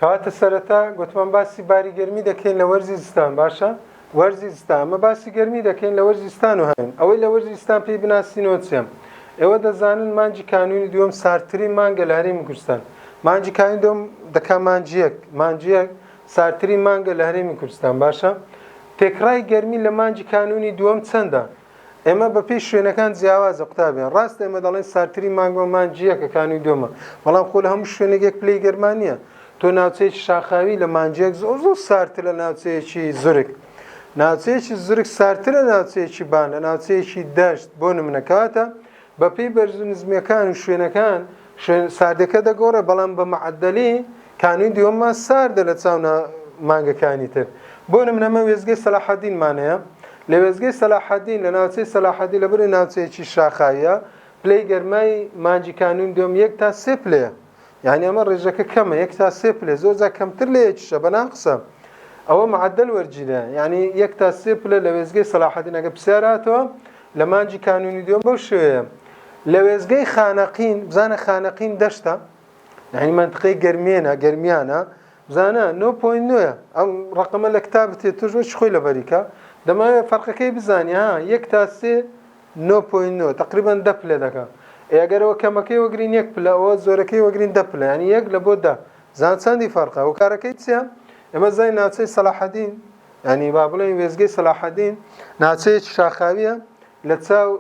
کەواتە سەرەتا گوتمان باسی باری گەرمی دەکەین لە وەرزی زستان. باشە وەرزی زستان، ئەمە باسی گەرمی دەکەین لە وەرزی زستان و هەین. ئەوەی لە وەرزی زستان پێی بناسینەوە چێم؟ ئێوە دەزانن مانجی کانوونی دووەم ساردترین مانگە لە هەرێمی کوردستان. مانجی کانوونی دووەم دەکا مانجیەک ساردترین مانگە لە هەرێمی کوردستان. باشە تێکڕای گەرمی لە مانجی کانوونی دووەم چەندە؟ ئێمە بە پێی شوێنەکان جیاوازە قوتابیان. ڕاستە ئێمە دەڵێن ساردترین مانگە مانجیەکە کانوونی دووەمە، بەڵام خۆ لە هەموو شوێنێک پلەی گەرمانیە. تۆ ناوچەیەکی شاخاوی لە مانجیەک زۆر ساردتر لە ناوچەیەکی زورگ. ناوچەیەکی زورگ ساردتر لە ناوچەیەکی بان، لە ناوچەیەکی دەشت. بۆ نمونە کەواتە بە پێی بەرزە نزمیەکان و شوێنەکان ساردەکە دەگۆڕێ، بەڵام بە معەدەلی کانوونی دووەممان ساردە لە چاو مانگەکانی تر. بۆ نمونە ئەمە وێزگەی سەلاحەدینمانەیە. لە وێزگەی سەلاحەدین لە ناوچەی سەلاحەدین لەبەرەوەی ناوچەیەکی شاخاویە پلەی گەرمای مانجی کانوونی دووەم 1 تا 3 پلەیە. یعنی ئەمە ڕێژەکە کەمە، 1 تا 3 پلێ، زۆرجار کەمتر لە یەکیشە بەناقسە. ئەوە معەدەل وەرگیرە، یعنی 1 تا 3 پلە لە وێزگەی سەلاحەدین ئەگە پرسیاراتەوە لە مانجی کانوونی دووەم بەو شێوەیە. لە وێزگەی خانەقین بزانە خانەقین دەشتە، یعنی منطقەی گەرمیانە بزانە 9.9 ئەم ڕقەمە لە کتابت تێ خۆی لەبەریکە دەماوێت فەرقەکەی بزانێ. 1 تا 3 9.9 تقریبا 10 پلە دەکات. ئەگەرەوە کەمەکەی وەگرین 1 پلە، ئەوە زۆرەکەی وەگرین 10 پلە، ینی 1 لە بۆ 10. زان چەندی فەرقە و کارەکەی چیە؟ ئێمە زای ناوچەی سەلاحەدین، ینی با بڵێن وێزگەی سەلاحەدین ناوچەیەکی شاخاویە لە چاو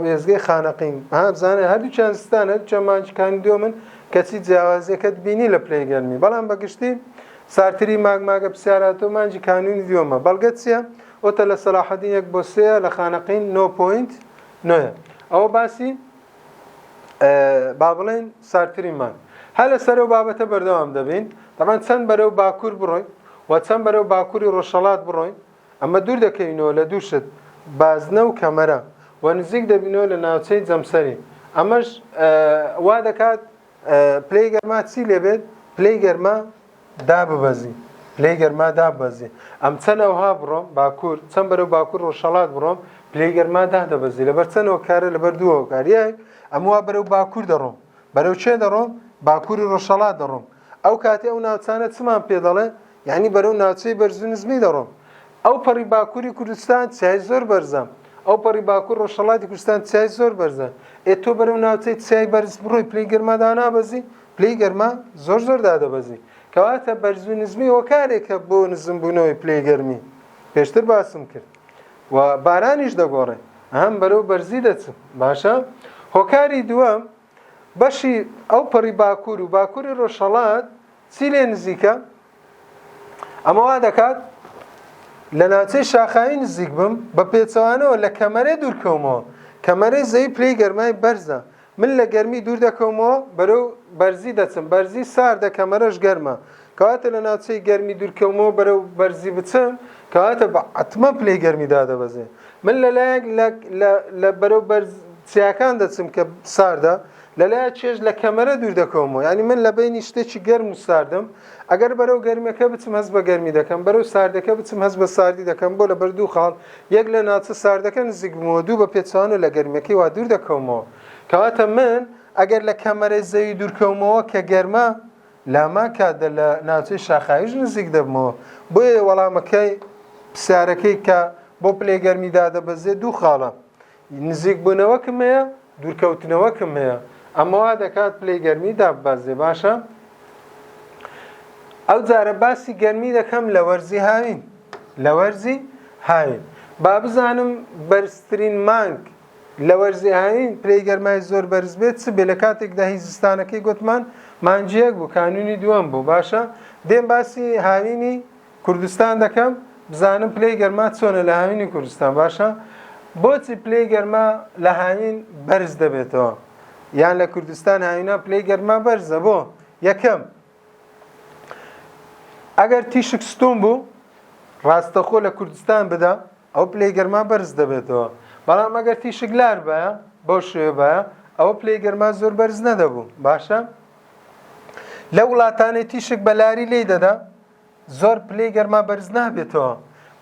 وێزگەی خانەقین. بزانێ هەردووچیان زستان، هەردووچیان مانجی کانوونی دووەمن، کەچی جیاوازیەکەت بینی لە پلەی گەرمی. بەڵام بەگشتی ساردترین ماگە پرسیاراتەوە مانجی کانوونی دووەمە. بەڵگە چیە؟ ئۆتە لە سەلاحەدین 1 بۆ 3 لە خانەقین 9.9. ئەوە باسی با بڵێن ساردترین مانگ. هە لەسەرەوە بابەتە بەردەوام دەبین. دەبان چەند بەرەو باکوور بڕۆین و چەند بەرەو باکووری ڕۆژهەڵات بڕۆین. ئەمە دوور دەکەینەوە لە دووشت بازنە و کەمەرە و نزیک دەبینەوە لە ناوچەی جەمسەری. ئەمەش وا دەکات پلەی گەرما چی لێبێت؟ پلەی گەرما داببەزی، پلەی گەرما داببەزی. ئەم چەندەوها بڕۆم باکوور، چەند بەرەو باکوور ڕۆژهەڵات بڕۆم پلەی گەرما دادەبەزی. لەبەر چەندەوە کارە لەبەر دووەوە کاریای ئەموا بەرەو باکوور دەڕۆم. بەرەو چێ دەڕۆم؟ باکووری ڕۆژهەڵات دەڕۆم. ئەو کاتێ ئەو ناوچانە چمان پێ دەڵێ؟ یعنی بەرەو ناوچەی بەرز و نزمی دەڕۆم. ئەو پەڕی باکووری کوردستان چای زۆر بەرزە، ئەو پەڕی باکوور ڕۆژهەڵاتی کوردستان چای زۆر بەرزە. تۆ بەرەو ناوچەی چای بەرز بڕۆی پلەی گەرما دانابەزی، پلەی گەرما زۆر دادەبەزی. کەواتە بەرز و نزمی وە کارێکە بۆ نزمبوونەوەی پلەی گەرمی. پێشتر باسم کرد و بارانیش دەگۆڕێ، هەم بەرەو بەرزی دەچم. باشە هۆکاری دووەم بەشی ئەو پەڕی باکوور و باکووری ڕۆژهەڵات چی لێ نزیکە؟ ئەمە وا دەکات لە ناوچەی شاخاوی نزیک بم بە پێچەوانەوە لە کەمەرەی دوورکەومەوە. کەمەرەی زەوی پلەی گەرمای بەرزە، من لە گەرمی دوور دەکەمەوە بەرەو بەرزی دەچم. بەرزی ساردە، کەمەرەش گەرمە. کەواتە لە ناوچەی گەرمی دوورکەومەوە بەرەو بەرزی بچم، کەواتە حتمە پلەی گەرمی دادەبەزێ. من لەلایەک لە بەرەو بەرزیەکان دەچم کە ساردە، لەلایە چێژ لە کەمەرە دوور دەکەمەوە. ینی من لە بینی شتێکی گەرم و ساردم، ئەگەر بەرەو گەرمیەکە بچم هەست بە گەرمی دەکەم، بەرەو ساردەکە بچم هەست بە ساردی دەکەم. بۆ لەبەر دوو خاڵ، یەک لە ناوچە ساردەکە نزیک بمەوە، دوو بە پێچەوانە لە گەرمیەکەی وا دوور دەکەمەوە. کەواتە من ئەگەر لە کەمەرەی زەوی دوورکەومەوە کە گەرمە لاما کاتە لە ناوچەی شاخاویش نزیک دەبمەوە. بۆیە وەڵامەکەی پرسیارەکەی کە بۆ پلەی گەرمی دادەبەزێت دوو خاڵە، نزیک بوونەوەکم هەیە، دوورکەوتنەوەکم هەیە. ئەمە وا دەکات پلەی گەرمی داببەزێ. باشە ئەو جارە باسی گەرمی دەکەم لە وەرزی هاوین. لە وەرزی هاوین با بزانم بەرزترین مانگ لە وەرزی هاوین پلەی گەرمای زۆر بەرز بێت چ بێ؟ لە کاتێکدا هیچ زستانەکەی گوتمان مانجیەک بوو، کانوونی دووەم بوو. باشە دێم باسی هاوینی کوردستان دەکەم بزانم پلەی گەرما چۆنە لە هاوینی کوردستان. باشە بۆچی پلەی گەرما لە هاوین بەرز دەبێتەوە؟ یان لە کوردستان هاوینا پلەی گەرما بەرزە؟ بۆ یەکەم ئەگەر تیشک ستۆم بوو ڕاستەخۆ لە کوردستان بدا ئەو پلەی گەرما بەرز دەبێتەوە. بەڵام ئەگەر تیشک لار بایە بەو شێوە بایە ئەوە پلەی گەرما زۆر بەرز نەدەبوو. باشە لە وڵاتانەی تیشک بە لاری لێ دەدا زۆر پلەی گەرما بەرز نابێتەوە.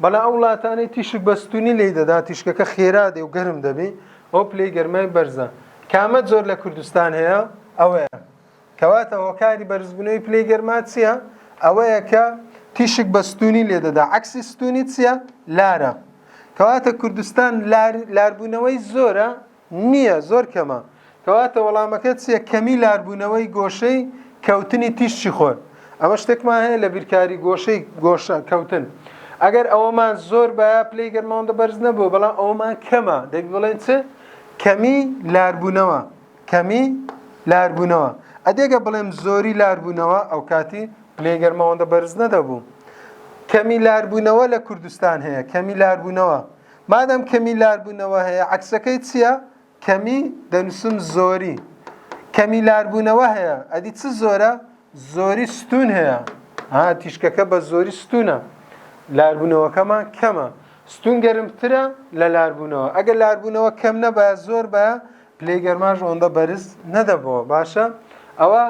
بەڵام ئەو وڵاتانەی تیشک بەستونی لێ دەدا تیشکەکە خێرا دێ و گەرم دەبێ ئەو پلەی گەرمای بەرزە. کامە زۆر لە کوردستان هەیە؟ ئەوەیە کەواتە هۆکاری بەرزبوونەوەی پلەی گەرما چییە؟ ئەوەیە کە تیشک بە ستونی لێ دەدا. عەکسی ستونی چییە؟ لارە. کەواتە کوردستان لاربوونەوەی زۆرە نییە، زۆر کەمە. کەواتە وەڵامەکە چییە؟ کەمی لاربوونەوەی گۆشەی کەوتنی تیشی خۆر. ئەمە شتێکمان هەیە لە بیرکاری گۆشەی گۆشە کەوتن. ئەگەر ئەوەمان زۆر بەیە پلەی گەرماوەندە بەرز نەبوو، بەڵام ئەوەمان کەمە، دەبی بڵێن چ؟ کەمی لاربوونەوە. کەمی لاربوونەوە. ئەدێگە بڵێم زۆری لاربوونەوە، ئەو کاتی پلەی گەرماوەندە بەرز نەدەبوو. کەمی لاربوونەوە لە کوردستان هەیە، کەمی لاربوونەوە. مادەم کەمی لاربوونەوە هەیە، عەکسەکەی چییە؟ کەمی دەنووسم زۆری. کەمی لاربوونەوە هەیە، ئەدی چ زۆرە؟ زۆری ستون هەیە. تیشکەکە بە زۆری ستونە. لاربوونەوەکەمان کەمە. ستون گەرمترە لە لاربوونەوە. ئەگەر لاربوونەوە کەم نەبایە، زۆر بایە، پلەی گەرماش ئەوەندە بەرز نەدەبەوە. باشە؟ ئەوە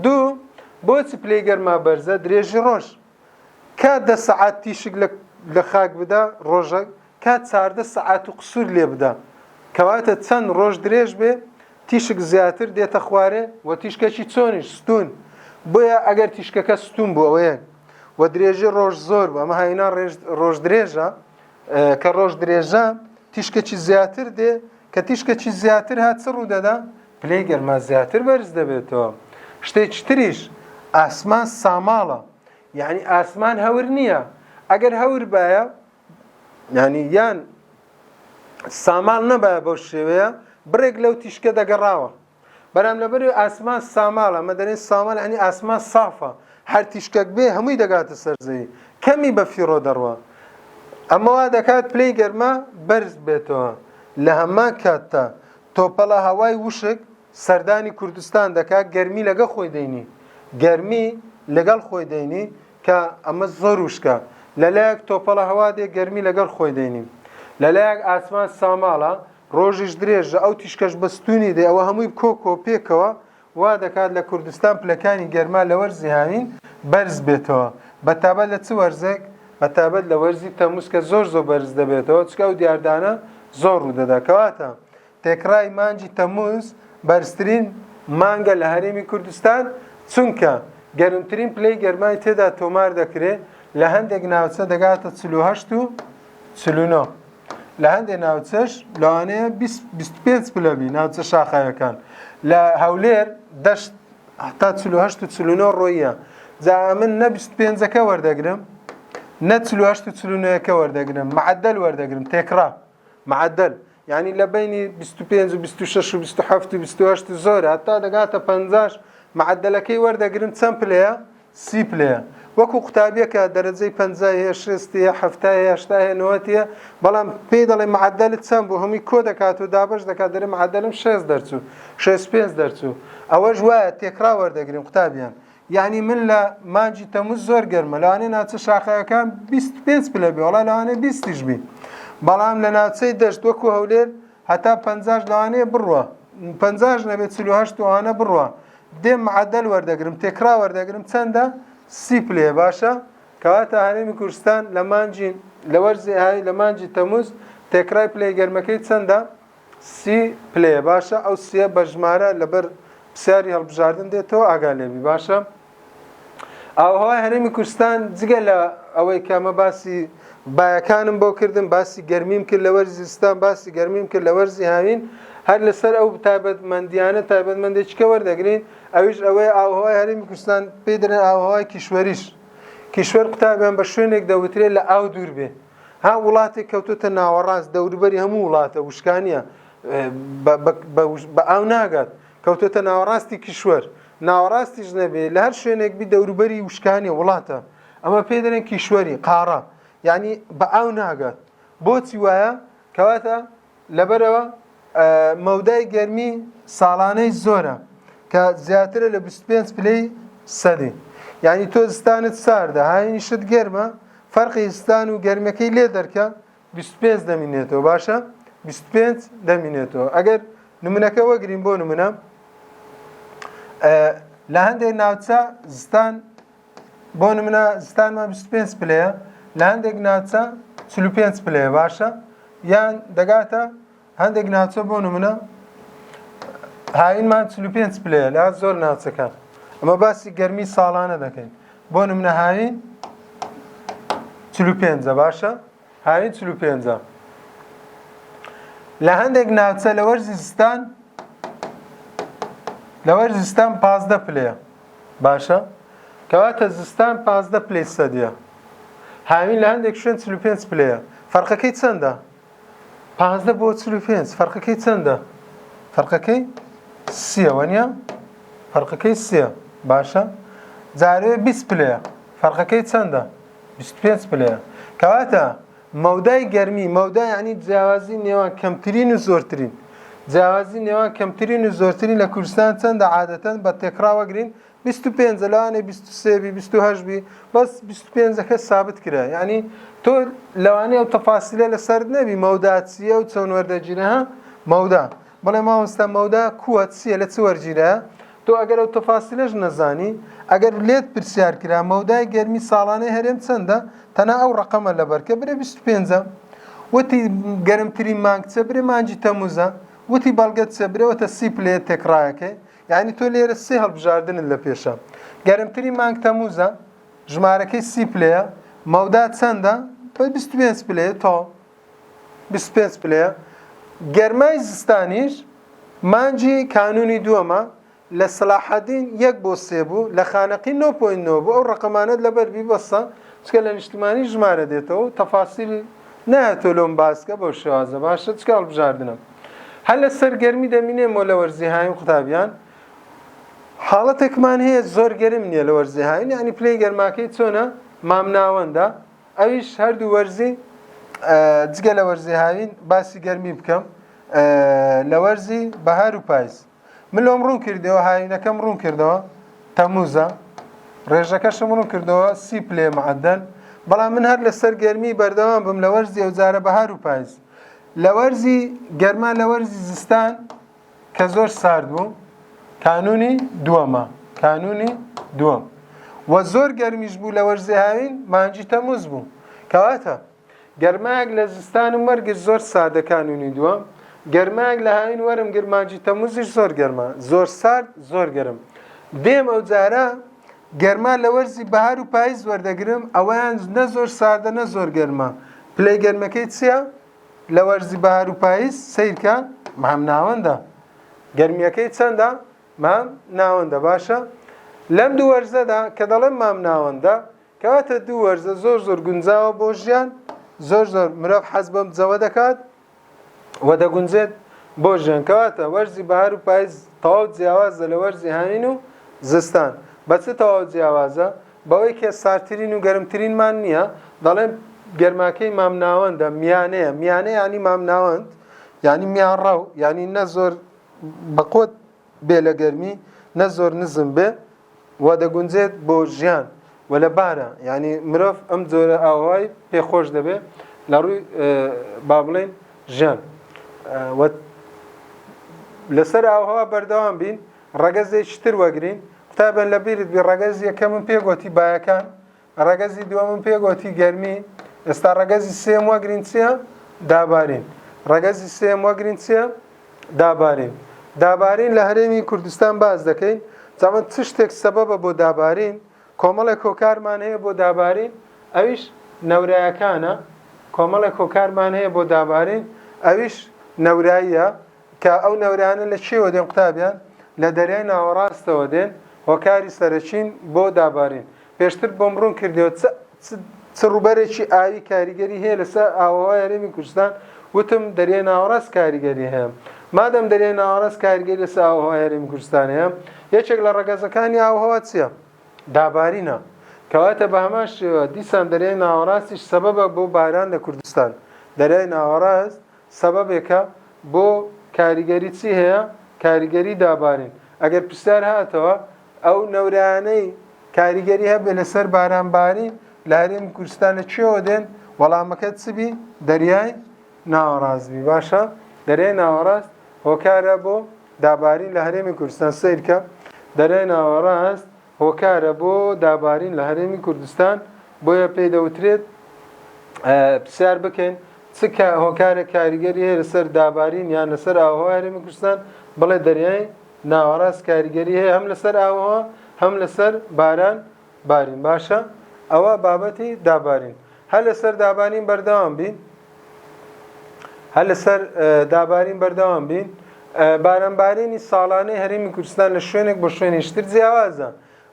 دوو، بۆچی پلەی گەرما بەرزە؟ درێژی ڕۆژ. کات 10 سەعات تیشک لە خاک بدە ڕۆژەک، کات 14 سەعات و قسوور لێ بدە. کەواتە چەند ڕۆژ درێژ بێ، تیشک زیاتر دێتە خوارێ و تیشکەکی چۆنیش؟ ستون. بۆیە ئەگەر تیشکەکە ستون بوو ئەوەیە و درێژی ڕۆژ زۆر بوو، ئەمە هاینا ڕۆژ درێژە، کە ڕۆژ درێژە تیشکەکی زیاتر دێ، کە تیشکەکی زیاتر هات چ ڕوو دەدا؟ پلەی گەرما زیاتر بەرز دەبێتەوە. شتێکی تریش، ئاسمان ساماڵە. یعنی ئاسمان هەور نییە. ئەگەر هەور بایە، یعنی یان ساماڵ نەبایە بەو شێوەیە، بڕێک لەو تیشکە دەگەڕاوە. بەرام لەبەر ئاسمان ساماڵە، ئەمە دەڵێن ساماڵ یعنی ئاسمان سافە، هەر تیشکەک بێ هەمووی دەگاتە سەر زەوی، کەمی بە فیڕۆ دەڕوە. ئەمە وا دەکات پلەی گەرما بەرز بێتەوە. لە هەمان کاتتا تۆپەڵە هەوای وشک سەردانی کوردستان دەکات، گەرمی لەگەڵ خۆی دەینی. گەرمی لەگەڵ خۆی دەینی کە ئەمە زۆر وشکە. لەلایەک تۆپەڵە هەوا دێ، گەرمی لەگەڵ خۆی دەینی. لەلایەک ئاسمان ساماڵە، ڕۆژیش درێژە، ئەو تیشکەش بەستونی دێ، ئەوە هەمووی کۆکۆ پێکەوە، وا دەکات لە کوردستان پلەکانی گەرما لە وەرزی هاوین بەرز بێتەوە. بەتابەت لە چ وەرزێک؟ بەتابەت لە وەرزی تەمووز کە زۆر بەرز دەبێتەوە، چکە ئەو دیاردانە زۆر ڕوو دەدا. کەواتە تێکڕای مانجی تەمووز بەرزترین مانگە لە هەرێمی کوردستان، چونکە گەرمترین پلەی گەرمای تێدا تۆمار دەکرێت. لە هەندێک ناوچە دەگاتە 48 و 49. لە هەندێک ناوچەش لەوانەیە 25 پلەبی ناوچە شاخایەکان. لە هەولێر دەشت هەتا 48 و 49 ڕۆیە. جا من نە 25ەکە وەردەگرم، نە 48 و 49ەکە وەردەگرم، معدل وەردەگرم، تێکڕا معدل. یعنی لە بینی 25 و 26 و 27 و 28 زۆرە، هەتا دەگاتە 50. معدلەکەی وەردەگرن چەند پلەیە؟ 30 پلەیە. وەکو قوتابیەکە دەرەجەی 50 هەیە، 60 هەیە، 70 هەیە، 80 هەیە، 90 هەیە، بەڵام پێی دەڵێ معدلت چەند بوو، هەمووی کۆ دەکات و دابەش دەکات، دەرێ معدلم 60 دەرچوو، 65 دەرچوو. ئەوەش وایە تێکڕا وەردەگرین قوتابیان. یعنی من لە مانجی تەمووز زۆر گەرمە، لەوانەیە ناوچە شاخایەکان 25 پلە بێ، وەڵا لەوانەیە 20 بی. بەڵام لە ناوچەی دەشت وەکو هەولێر هەتا 50 لەوانەیە بڕوە، 50 نەبێت 48 وانە بڕوە. دێم معدل وەردەگرم، تێکڕا وەردەگرم، چەندە؟ 30 پلێ. باشە؟ کەواتە هەرێمی کوردستان لە وەرزی ئاوی لە مانجی تەمووز تێکڕای پلەی گەرمەکەی چەندە؟ 30 پلێ. باشە؟ ئەو 30 بە ژمارە لەبەر پرسیاری هەڵبژاردن دێتەوە، ئاگا لێبی. باشە؟ ئاوهەوای هەرێمی کوردستان جگە لە ئەوەی کە ئەمە باسی بایەکانم بۆ کردم، باسی گەرمیم کرد لە وەرزی زستان، باسی گەرمیم کرد لە وەرزی هاوین، هەر لەسەر ئەو تایبەتمەندیانە تایبەتمەندێکیکە وەردەگرین. ئەویش ئەوەی ئاوهەوای هەرێمی کوردستان پێی دەڵێن ئاوهەوای کیشوەریش. کیشوەر قوتابیان بە شوێنێک دەوترێت لە ئاو دوور بێ. وڵاتێک کەوتوتە ناوەڕاست، دەوروبەری هەموو وڵاتە وشکانیە، بە ئاو ناگات، کەوتوتە ناوەڕاستی کیشوەر. ناوەڕاستیش نەبێ، لە هەر شوێنێک بی دەوروبەری وشکانیە وڵاتە، ئەمە پێی دەڵێن کیشوەری قاڕە، یعنی بە ئاو ناگات. بۆچی وایە؟ کەواتە لەبەرەوە مەودای گەرمی ساڵانەی زۆرە کە زیاترە لە 25 پلەی سەدی. یعنی تۆ زستانت ساردە، هاوینی شت گەرمە، فەرقی زستان و گەرمەکەی لێ دەرکە 25 دەمینێتەوە. باشە؟ 25 دەمینێتەوە. ئەگەر نمونەکە وەگرین بۆ نمونە، لە هەندێک ناوچە زستان بۆ نمونە زستانمان 25 پلەیە، لە هەندێک ناوچە 45 پلەیە. باشە؟ یان دەگاتە هەندێک ناوچە بۆ نمونە هاوینمان 45 پلەیە لە زۆر ناوچەکان. ئەمە باسی گەرمی ساڵانە دەکەین بۆ نمونە هاوین 45 باشە هاوین 45 لە هەندێک ناوچە لە وەرزی زستان 15 پلەیە باشە کەواتە زستان 15 پلەی سەدیە هاوین لە هەندێک شوێن 45 پلەیە فەرقەکەی چەندە 15 بۆ 45 فەرقەکەی چەندە فەرقەکەی 30 وەنیە فەرقەکەی 30 باشە جارێ 20 پلەیە فەرقەکەی چەندە 25 پلەیە کەواتە مەودای گەرمی مەودای یعنی جیاوازی نێوان کەمترین و زۆرترین جیاوازی نێوان کەمترین و زۆرترین لە کوردستان چەندە عادەتەن بە تێکرا وەگرین 25 لەوانێ 23 28 بی بەس 25ەکە ثابت کرا یعنی تۆ لەوانەیە ئەو تەفاسیلە لەسەر نەبی مەودا چییە و چۆن وەردەگیرە مەودا بەڵێ مامۆستا مەودا کووە چییە لە چ وەرگیرە تۆ ئەگەر ئەو تەفاسیلەش نەزانی ئەگەر لێت پرسیار کرا مەودای گەرمی ساڵانەی هەرێم چەندە تەنها ئەو ڕقەمە لەبەرکە برێ 25 وتی گەرمترین مانگ چە برێ مانگی تەموزە وتی بەڵگەت چە برێوەتە 30 پلەیە تێکڕایەکەی یعنی تۆ لێرە سێ هەڵبژاردنت لە پێشە گەرمترین مانگ تەموزە ژمارەکەی 30 پلەیە مەودا چەندە 25 پلەیە تۆ 25 پلەیە گەرمای زستانیش مانجی کانونی دووەمە لە سەلاحەدین 1 بۆ 3 بوو لە خانەقی 9.9 بوو ئەو ڕقەمانەت لەبەر بیبەسە چکە لە نیشتمانی ژمارە دێتەوە تەفاسیلی نایەتۆ لۆم باسکە بۆ شێوازە باشە چکە هەڵبژاردنە هەر لە سەرگەرمی دەمینێ مۆ لە وەرزیهایی و قوتابیان حاڵەتێکمان هەیە زۆر گەرم نییە لە وەرزیهاین ینی پلەی گەرماکەی چۆنە مامناوەندە ئەویش هەردوو وەرزی جگە لە وەرزیهاوین باسی گەرمی بکەم لە وەرزی بەهار و پاییز من لۆم ڕوون کردەوە هاوینەکەم ڕوون کردەوە تەموزە ڕێژەکەشم ڕوون کردەوە 30 پلێ معدەن بەڵام من هەر لەسەر گەرمی بەردەوام بم لە وەرزی ئەوجارە بەهار و پاییز لە وەرزی گەرما لە وەرزی زستان کە زۆر سارد بوو کانونی دووەم و زۆر گەرمیش بوو لە وەرزی هاوین مانجی تەموز بوو کەواتە گەرمایەک لە زستان و مەرگش زۆر ساردە کانونی دووەم گەرمایەک لە هاوین وەرم گر مانجی تەموزیش زۆر گەرمە زۆر سارد زۆر گەرم دێم ئەو جارە گەرما لە وەرزی بەهار و پاییز وەردەگرم ئەوەیان نە زۆر ساردە نە زۆر گەرمە پلەی گەرمەکەی چییە لە وەرزی بەهار و پاییز سیرکە مام ناوەندە گەرمیەکەی چەندە مام ناوەندە باشە لەم دوو وەرزەدا کە دەڵێم مام ناوەندە کەواتە دوو وەرزە زۆر گونجاوە بۆ ژیان زۆر مرۆڤ حەز بەم جەوە دەکات و دەگونجێت بۆ ژیان کەواتە وەرزی بەهار و پاییز تەواو جیاوازە لە وەرزی هاوین و زستان بە چ تەواو جیاوازە بەوەی کە سارترین و گەرمترینمان نییە دەڵێن گەرماکەی مام ناوەندە میانەیە ینی مام ناوەند ینی میان ڕەو ینی نە زۆر بەقۆت بێ لە گەرمی نە زۆر نزم بێ و دەگونجێت بۆ ژیان و لە بارە ینی مرۆڤ ئەم جۆرە ئاوای پێخۆش دەبێت لە ڕووی با بڵێن ژیان لەسەر ئاوهەوا بەردەوام بین ڕەگەزێکی تر وەگرین قوتابیان لە بیرت بی ڕەگەز یەکەمم پێگوتی بایەکان ڕەگەزی دووەمم پێگوتی گەرمی ئێستا ڕەگەزی سێم وەگرین چییە دابارین ڕەگەزی سێم وەگرین چییە دابارین لە هەرێمی کوردستان باز دەکەین جاوە چ شتێک سەبەبە بۆ دابارین کۆمەڵێک هۆکارمان هەیە بۆ دابارین ئەویش نەورایەکانە کۆمەڵێک هۆکارمان هەیە بۆ دابارین ئەویش نەوراییە کە ئەو نەورانە لە چێوە دێن قوتابیان لە دەریای ناوەڕاستەوە دێن هۆکاری سەرەکین بۆ دابارین پێشتر بۆم ڕوون کردەوە چ ڕووبەرێکی ئاوی کاریگەری هەیە لەسەر ئاوەهای هەرێمی کوردستان وتم دەریای ناوەڕاست کاریگەری هەیە مادەم دەریای ناوەڕاست کاریگەری لەسەر ئاوەهای هەرێمی کوردستان هەیە یەکێک لە ڕەگەزەکانی ئاوهەوا چییە دابارینە کەواتە بە هەمان شێوە دیسان دەریای ناوەڕاستیش سەبەبە بۆ باران لە کوردستان دەریای ناوەڕاست سەبەبێکە بۆ کاریگەری چی هەیە کاریگەری دابارین ئەگەر پرسیار هاتەوە ئەو نەورانەی کاریگەری هەبێ لەسەر بارانباری لە هەرێمی کوردستان لە کوێوە دێن وەڵامەکە چبی دەریای ناوەڕاستبی باشە دەریای ناوەڕاست هۆکارە بۆ دابارین لە هەرێمی کوردستان سیرکە دەریای ناوەڕاست هۆکارە بۆ دابارین لە هەرێمی کوردستان بۆیە پێی دەوترێت پرسیار بکەین چ هۆکارە کاریگەری هەیە لەسەر دابارین یان لەسەر ئاوهەوا هەرێمی کوردستان بڵێ دەریای ناوەڕاست کاریگەری هەیە هەم لەسەر ئاوهەوا هەم لەسەر باران بارین. باشە ئەوە بابەتی دابارین. هەر لەسەر دابارین بەردەوام بین، هەر لەسەر دابارین بەردەوام بین. بارانبارینی ساڵانەی هەرێمی کوردستان لە شوێنێک بۆ شوێنێشتر جیاوازە.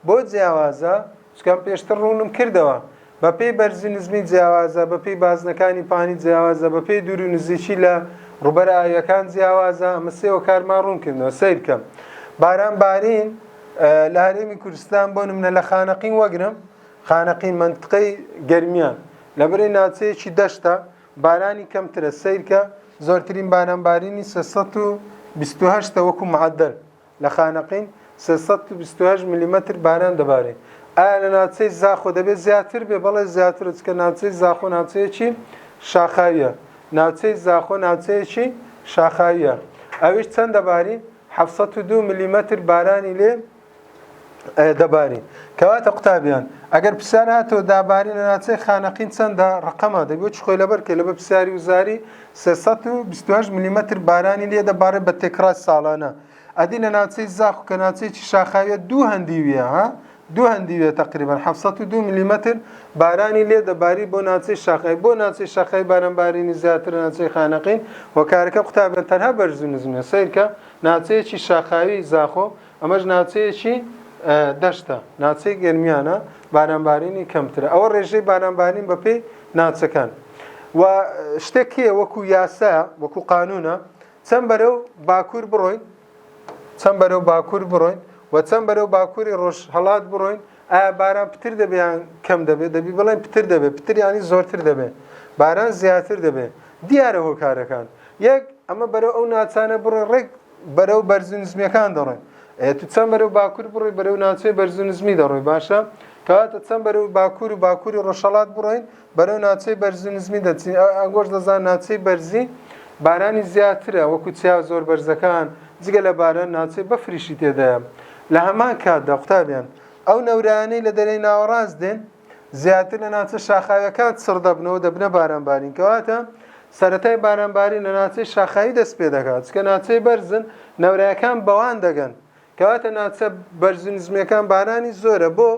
بۆ جیاوازە چکەم پێشتر ڕوونم کردەوە، بە پێی بەرزی نزمی جیاوازە، بە پێی بازنەکانی پانی جیاوازە، بە پێی دوور و نزیکی لە ڕوبەرە ئاویەکان جیاوازە. ئەمە سێوە کارمان ڕوون کردنەوە. سیر بکەم بارانبارین لە هەرێمی کوردستان بۆ نمونە لە خانەقین وەگرم. خانەقین منطقەی گەرمیان لەبەرەی ناوچەیەکی دەشتە، بارانی کەمترە. سیرکە زۆرترین بارانبارینی 328 وەکو معدل لە خانەقین 328 میلیمەتر باران دەبارێت. ئایا لە ناوچەی زاخۆ دەبێت زیاتر بێ؟ بەڵێ زیاترە، چکە ناوچەی زاخۆ ناوچەیەکی شاخاویە. ناوچەی زاخۆ ناوچەیەکی شاخاویە. ئەویش چەند دەباری؟ 702 میلیمەتر بارانی لێ دەباری. کەواتە قوتابیان ئەگەر پرسیار هاتەوە داباری لە ناوچەی خانەقین چەندە ڕقەمە دەبێت خۆی لەبەر کە لەبەر پرسیاری وزاری 328 میلیمەتر بارانی لێ دەبارێت بە تێکرای ساڵانە. ئەدی لە ناوچەی زاخۆ کە ناوچەیەکی شاخاویە دوو هەندیویە، دوو هەندیویە تقریبا 702 میلیمەتر بارانی لێ دەباری بۆ ناوچەی شاخای. بۆ ناوچەی شاخای بارانبارینی زیاتر ناوچەی خانەقین هۆکارەکە قوتابیان تەنها بەرز و نزمە. سیرکە ناوچەیەکی شاخاوی زاخۆ ئەمەش ناوچەیەکی دەشتە، ناوچەی گەرمیانە، بارانبارینی کەمترە. ئەوە ڕێژەی بارانبارین بە پێی ناوچەکان. و شتێکیە وەکو یاسایە، وەکو قانونە، چەند بەرەو باکوور بڕۆین، چەند بەرەو باکوور بڕۆین و چەند بەرەو باکووری ڕۆژهەڵات بڕۆین، ئایا باران پتر دەبێت یان کەم دەبێت؟ دەبی بڵێن پتر دەبێت. پتر یانی زۆرتر دەبێت، باران زیاتر دەبێت. دیارە هۆکارەکان یەک ئەمە بەرەو ئەو ناوچانە بڕۆین، ڕێک بەرەو بەرز و نزمیەکان دەڕۆین. تو چەند بەرەو باکوور بڕۆی بەرەو ناوچەی بەرز و نزمی دەڕۆی. باشە کەواتە چەند بەرەو باکوور و باکووری ڕۆژهەڵات بڕۆین بەرەو ناوچەی بەرز و نزمی دەچین. ئەنگۆش دەزان ناوچەی بەرزی بارانی زیاترە، وەکو چیا زۆر بەرزەکان، جگە لە باران ناوچەی بەفریشی تێدایە. لە هەمان کاتدا قوتابیان ئەو نەورانەی لە دەرەی ناوەڕاست دێن زیاتر لە ناوچە شاخاویەکان چڕ دەبنەوە، دەبنە بارانبارین. کەواتە سەرەتای بارانبارین لە ناوچەی شاخاوی دەست پێ دەکات، چکە ناوچەی بەرزن نەورایەکان بەوان دەگەن. کەواتە ناوچە بەرز و نزمیەکان بارانی زۆرە، بۆ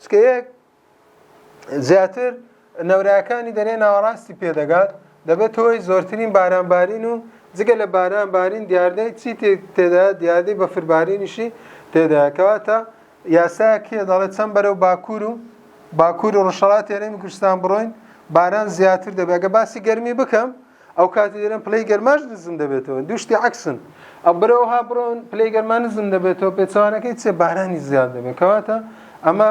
چکە یەک زیاتر نەورایەکانی دەرەی ناوەڕاستی پێدەگات، دەبێت هۆی زۆرترین بارانبارین و جگە لە بارانبارین دیاردەی چی تێدا؟ دیاردەی بەفربارینیشی تێدا. کەواتە یاسایەکیە دەڵێت چەند بەرەو باکوور و ڕۆژهەڵاتی هەرێمی کوردستان بڕۆین باران زیاتر دەبێت. ئەگە باسی گەرمی بکەم ئەو کاتی دەرێن پلەی گەرماش نزم دەبێتەوە، دوو شتی عەکسن. ئەو بەرەوها بڕۆن پلەی گەرما نزم دەبێتەوە، پێچەوانەکەی چێ بارانی زیاد دەبێت. کەواتە ئەمە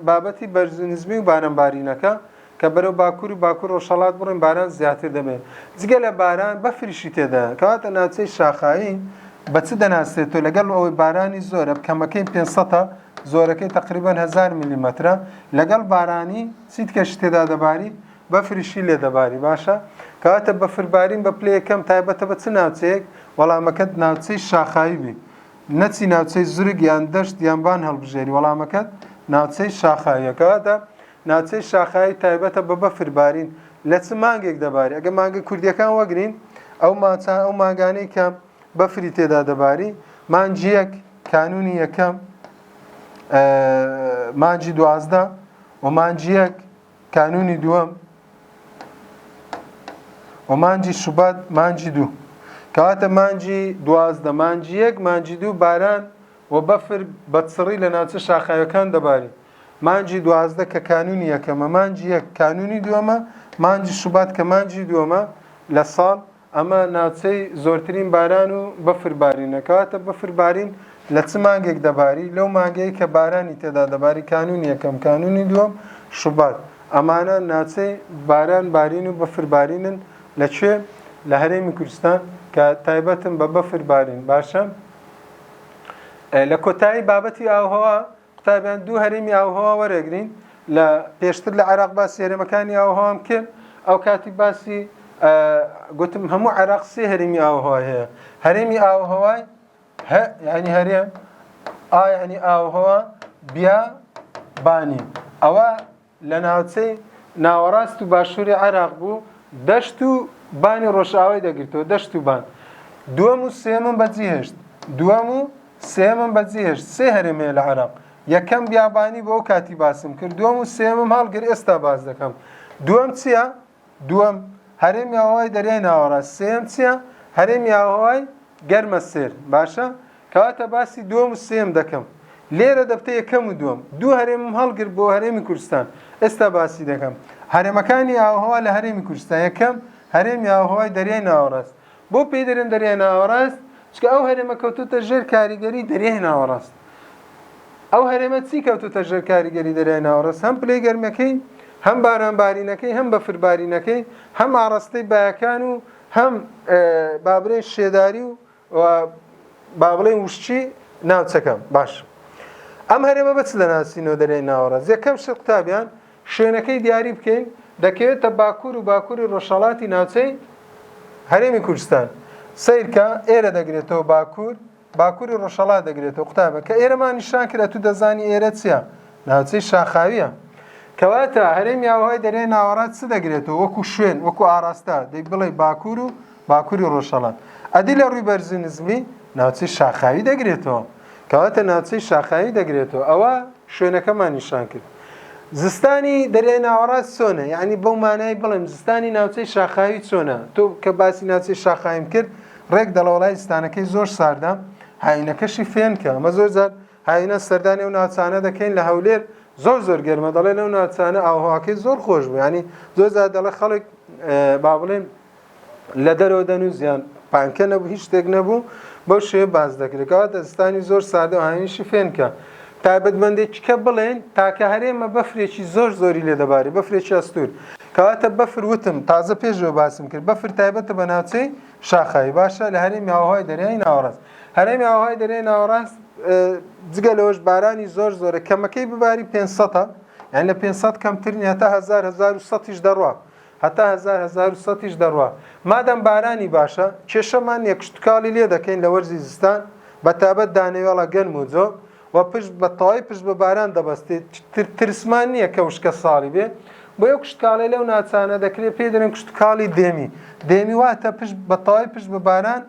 بابەتی بەرز و نزمی و بارانبارینەکە کە بەرەو باکوور و باکوور ڕۆژهەڵات بڕۆین باران زیاتر دەبێت. جگە لە باران بەفریشی تێدایە. کەواتە ناوچەی شاخاوی بە چ دەناسێتەوە؟ لەگەڵ ئەوەی بارانی زۆرە، کەمەکەی 500، زۆرەکەی تقریبان 1000 میلیمەترە، لەگەڵ بارانی چیت کەش تێدا دەباری؟ بەفریشی لێ دەباری. باشە کەواتە بەفربارین بە پلەی یەکەم تایبەتە بە چ ناوچەیەک؟ وەڵامەکەت ناوچەی شاخاوی بی، نەچی ناوچەی زورگ یان دەشت یان بان هەڵبژێری، وەڵامەکەت ناوچەی شاخاویە. کەواتە ناوچەی شاخاوی تایبەتە بە بەفربارین لە چ مانگێک دەباری؟ ئەگە مانگە کوردیەکان وەگرین ئەو مانگانەی کە بەفری تێدا دەباری، مانجی یەک کانونی یەکەم، مانجی 12 و مانجی یەک کانونی دووەم و مانجی شوبات مانجی 2. کەواتە مانجی 12 مانجی یەک مانجی 2 باران و بەفر بەچڕی لە ناوچە شاخاویەکان دەباری. مانجی 12 کە کانونی یەکەمە، مانجی یەک کانونی دووەمە، مانجی شوبات کە مانجی دووەمە لە ساڵ. ئەمە ناوچەی زۆرترین باران و بەفربارینە. کەواتە بەفربارین لە چ مانگێک دەباری؟ لەو مانگەی کە بارانی تێدا دەباری، کانونی یەکەم کانونی دووەم شوبات. ئەمانە ناوچەی باران بارین و بەفربارینن لەکوێ؟ لە هەرێمی کوردستان کە تایبەتن بە بەفربارین. باشە لە کۆتایی بابەتی ئاوهەوا قوتابیان دوو هەرێمی ئاوهەوا وەرەگرین. لە پێشتر لە عێراق باسی هەرێمەکانی ئاوهەوام کرد، ئەو کاتی باسی گوتم هەموو عێراق سێ هەرێمی ئاوهەوا هەیە. هەرێمی ئاوهەوای یعنی هەرێم ئا یعنی ئاوهەوا بیا بانی، ئەوە لە ناوچەی ناوەڕاست و باشووری عێراق بوو، دەشت و بانی ڕۆژئاوای دەگرتەوە، دەشت و بان. دووەم و سێمم بەجێهێشت، دووەم و سێمم بەجێهێشت سێ هەرێمەیە لە عێراق یەکەم بیابانی بۆ ئەو کاتی باسم کرد دووەم و سێمم هەڵگر ئێستا باس دەکەم دووەم چییە؟ دووەم هەرێمی ئاوەهای دەریای ناوەڕاست سێم چییە؟ هەرێمی ئاوەهای گەرمە سێر باشە؟ کەواتە باسی دووەم و سێم دەکەم لێرە دەبتە یەکەم و دووەم دوو هەرێمم هەڵگر بۆ هەرێمی کوردستان ئێستا باسی دەکەم هەرێمەکانی ئاوەهەوا لە هەرێمی کوردستان یەکەم هەرێمی ئاوەهای دەریای ناوەڕاست بۆ پێی دەرێن دەریای ناوەڕاست چکە ئەو هەرێمە کەوتوتە ژێر کاریگەری دەریای ناوەڕاست ئەو هەرێمە چی کەوتوتە ژێر کاریگەری دەریای ناوەڕاست هەم پلەی گەرمەکەی هەم بارانبارینەکەی هەم بەفربارینەکەی هەم ئاڕاستەی بایەکان و هەم با بڵێن شێداری و با بڵێن وشتی ناوچەکەم باش ئەم هەرێمە بەچ دەناسینەوە دەریای ناوەڕاست یەکەم شت قوتابیان شوێنەکەی دیاری بکەین دەکەوێتە باکوور و باکووری ڕۆژهەڵاتی ناوچەی هەرێمی کوردستان سیرکە ئێرە دەگرێتەوە باکووری ڕۆژهەڵات دەگرێتەوە قوتابە کە ئێرەمان نیشان کرا تو دەزانی ئێرە چییە ناوچەی شاخاویە کەواتە هەرێمی ئاوەهای دەریای ناوەڕاست چ دەگرێتەوە وەکو شوێن وەکو ئاراستە دەی بڵێ باکوور و باکووری ڕۆژهەڵات ئەدی لە ڕووی بەرزی نزمی ناوچەی شاخاوی دەگرێتەوە کەواتە ناوچەی شاخاوی دەگرێتەوە ئەوە شوێنەکەمان نیشان کرد زستانی دەریای ناوەڕاست چۆنە یعنی بەو مانای بڵێم زستانی ناوچەی شاخاوی چۆنە تۆ کە باسی ناوچەی شاخاویم کرد ڕێک دەڵە وڵای زستانەکەی زۆر ساردە هاوینەکەشی فێنکە ئەمە زۆر جار هاوینە سەردانی ئەو ناوچانە دەکەین لە هەولێر زۆر گەرمە دەڵێن ئەو ناوچانە ئاوهەواکەی زۆر خۆش بوو ینی زۆر جار دەڵێ خەڵک با بڵێن لە دەرەوە دەنووزیان پانکە نەبوو هیچ شتێک نەبوو بەو شێوە باز دەکرێت کەواتە زستانی زۆر ساردە و هاوینیشی فێنکە تایبەتمەندێکیکە بڵێن تاکە هەرێمە بەفرێکی زۆری لێ دەبارێ بەفرێکی ئەستور کەواتە بەفر وتم تازە پێشەوە باسم کرد بەفر تایبەتە بە ناوچەی شاخاوی باشە لە هەرێمی ئاوەهای دەریای ناوەڕاست هەرێمی ئاوەهای دەریای ناوەڕاست جگە لەوەش بارانی زۆرە کەمەکەی بباری 500 یعنی لە 500 کەمتر نیە هەتا 1100 دەڕوا هەتا 1100 دەڕوا مادەم بارانی باشە کێشەمان نیە کشتتوکاڵی لێ دەکەین لە وەرزی زستان بە تابەت دانەوێڵە گەرم و جۆ و پشت بە تەواوی پشت بە باران دەبەستێت ترسمان نییە کە وشکە ساڵی بێ بۆ یەو کشتتوکاڵی لەو ناوچانە دەکرێت پێ دەرێن کشتتوکاڵی دێمی واتە پشت بە تەواوی پشت بە باران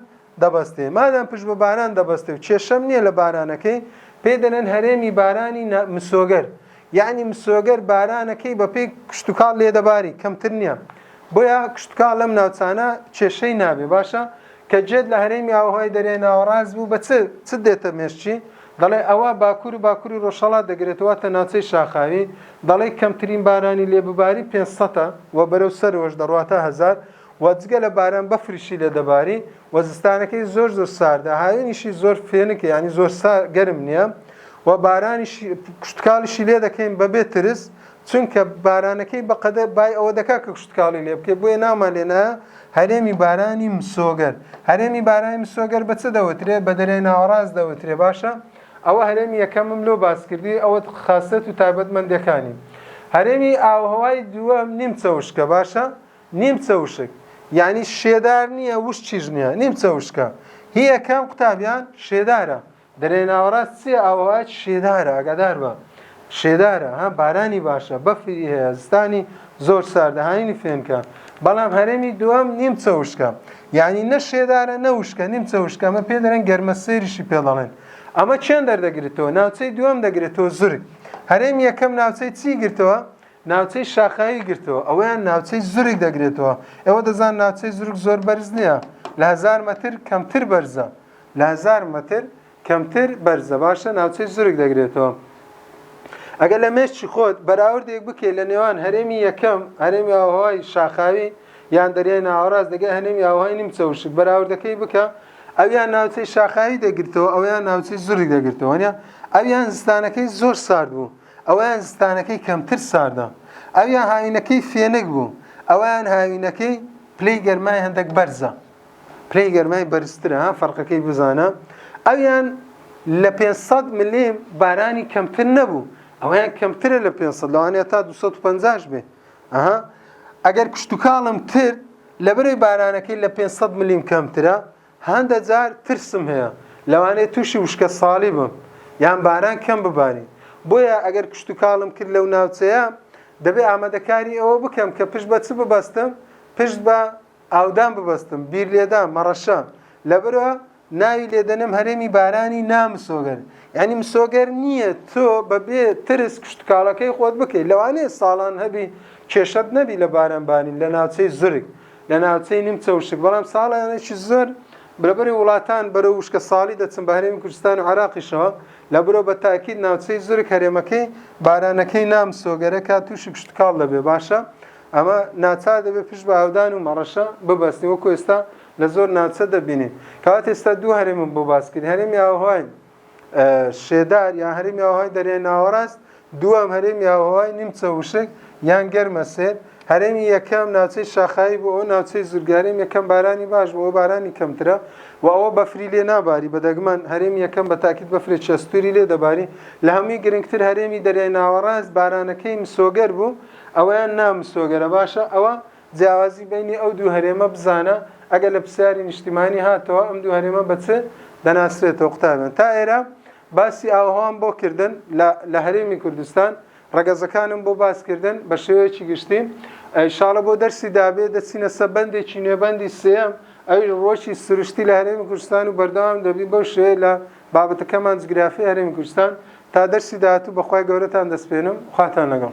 دەبەستێ مادام پشت بە باران دەبەستێ و کێشەم نییە لە بارانەکەی پێ دەنێن هەرێمی بارانی مسۆگەر یعنی مسۆگەر بارانەکەی بە پێی کشتتوکاڵ لێ دەباری کەمتر نییە بۆیە کشتتوکاڵ لەم ناوچانە کێشەی نابێ باشە کە جێت لە هەرێمی ئاوەهای دەریای ناوەڕاست بوو بە چ دێتە مێشتی دەڵێ ئەوە باکووری ڕۆژهەڵات دەگرێتەوە تە ناوچەی شاخاوی دەڵێ کەمترین بارانی لێبباری 500 و بەرەو سەرەوەش دەڕواتە 1000 و جگە لە باران بەفریشی لێ دەباری و زستانەکەی زۆر ساردە هاوێنیشی زۆر فێنکە ینی زۆر گەرم نییە و بارانیشی کشتتوکاڵیشی لێ دەکەین بەبێ ترس چونکە بارانەکەی بەقەدە بای ئەوە دەکات کە کشتتوکاڵی لێ بکەێت بۆیە نامان لێنە هەرێمی بارانی مسۆگەر هەرێمی بارانی مسۆگەر بە چ دەوترێت بە دەریای ناوەڕاست دەوترێ باشە ئەوە هەرێمی یەکەمم لۆ باسکردی ئەوە خاصەت و تایبەتمەندەکانی هەرێمی ئاوهەوای دووەم نیمچە وشکە باشە نیمچە وشک یعنی شێدار نییە وشتیش نییە نیمچە وشکە هی یەکەم قوتابیان شێدارە دەریای ناوەڕاست چیە ئاوهەوای شێدارە ئاگادار بە شێدارە بارانی باشە بەفری هەیە زستانی زۆر ساردە هاینی فێنکە بەڵام هەرێمی دووەم نیمچە وشکە یعنی نە شێدارە نە وشکە نیمچە وشکە ئەمە پێ دەرێن گەرمە سێریشی پێ دەڵێن ئەمە چێن دەردەگرێتەوە ناوچەی دووەم دەگرێتەوە زورگ هەرێمی یەکەم ناوچەی چی گرتەوە ناوچەی شاخاوی گرتەوە ئەوەیان ناوچەی زورگ دەگرێتەوە ئێوە دەزان ناوچەی زورگ زۆر بەرز نییە لە 1000 مەتر کەمتر بەرزە لە 1000 مەتر کەمتر بەرزە باشە ناوچەی زورگ دەگرێتەوە ئەگەر لە مێشتی خۆت بەراوردێک بکەیت لە نێوان هەرێمی یەکەم هەرێمی ئاوهەوای شاخاوی یان دەریای ناوەڕاست دەگەی هەرێمی ئاوهەوای نیمچە وشک بەراوردەکەی بکە ئەویان ناوچەی شاخاوی دەگرتەوە ئەویان ناوچەی زورگ دەگرتەوە نیە ئەویان زستانەکەی زۆر سارد بوو ئەویان زستانەکەی کەمتر ساردە ئەویان هاوینەکەی فێنک بوو ئەویان هاوینەکەی پلەی گەرمای هەندێک بەرزە پلەی گەرمای بەرزترە فەرقەکەی بزانە ئەویان لە 500 ملیم بارانی کەمتر نەبوو ئەویان کەمترە لە 500 لەوانەیە تا 250 بێ ئەگەر کشتتوکاڵم تر لەبەرەوەی بارانەکەی لە 500 ملیم کەمترە هەندە جار ترسم هەیە لەوانەیە تووشی وشکە ساڵی بم یان باران کەم بباری بۆیە ئەگەر کشتتوکاڵم کرد لەو ناوچەیە دەبێ ئامادەکاری ئەوە بکەم کە پشت بە چ ببەستم پشت بە ئاودان ببەستم بیر لێدان مەڕەشە لەبەرەوە ناوی لێدەنم هەرێمی بارانی نامسۆگەر، یعنی مسۆگەر نییە تۆ بەبێ ترس کشتکاڵەکەی خۆت بکەیت. لەوانەیە ساڵان هەبی کێشەت نەبی لە بارانبانی لە ناوچەی زرگ لە ناوچەی نیمچە وشک، بەڵام ساڵانێکی زۆر بەرەبەری وڵاتان بەرە وشکە ساڵی دەچن بە هەرێمی کوردستان و عێراقیشەوە لە برۆ بە تاکید ناوچەی زرگ هەرێمەکەی بارانەکەی نامسۆگەرە کا تووشی کشتکاڵ دەبێ. باشە ئەمە ناچار دەبێت پشت بە هەودان و مەڕەشە ببەستنی، وەکو ئێستا لە زۆر ناوچە دەبینین. کەواتە ئێستا دوو هەرێمم بۆ باسکرد، هەرێمی ئاوهەوای شێدار یان هەرێمی ئاوهەوای دەریای ناوەڕاست، دووەم هەرێمی ئاوهەوای نیمچە وشک یان گەرمەسێر. هەرێمی یەکەم ناوچەی شاخایی بوو، ئەو ناوچەی زورگاریم یەکەم بارانی باش بوو، ئەو بارانی کەمترە و ئەوە بەفری لێ ناباری بەدەگمەن. هەرێمی یەکەم بە تاکید بەفرێکی ئەستوری لێ دەباری. لە هەمووی گرنگتر هەرێمی دەریای ناوەڕاست بارانەکەی مسۆگەر بوو، ئەوەیان نامسۆگەرە. باشە ئەوە جیاوازی بینی ئەو دوو هەرێمە بزانە، ئەگەر لە پرسیاری نیشتیمانی هاتەوە ئەم دوو هەرێمە بەچ دەناسرێتەوە قوتابێن. تا ئێرە باسی ئاوهەوام بۆ کردن لە هەرێمی کوردستان، ڕەگەزەکانم بۆ باسکردن بە شێوەیەکی گشتی. ئینشاڵە بۆ دەرسی دابێت دەچینە سەر بەندێکی نوێبەندی سێم، ئەوی ڕۆژی سروشتی لە هەرێمی کوردستان و بەردەوام دەبی بەو شێوەیە لە بابەتەکەمان جگرافی هەرێمی کوردستان. تا دەرسی داهاتوو بەخوای گەورەتان دەسپێنم، خواتان لەگەڵ.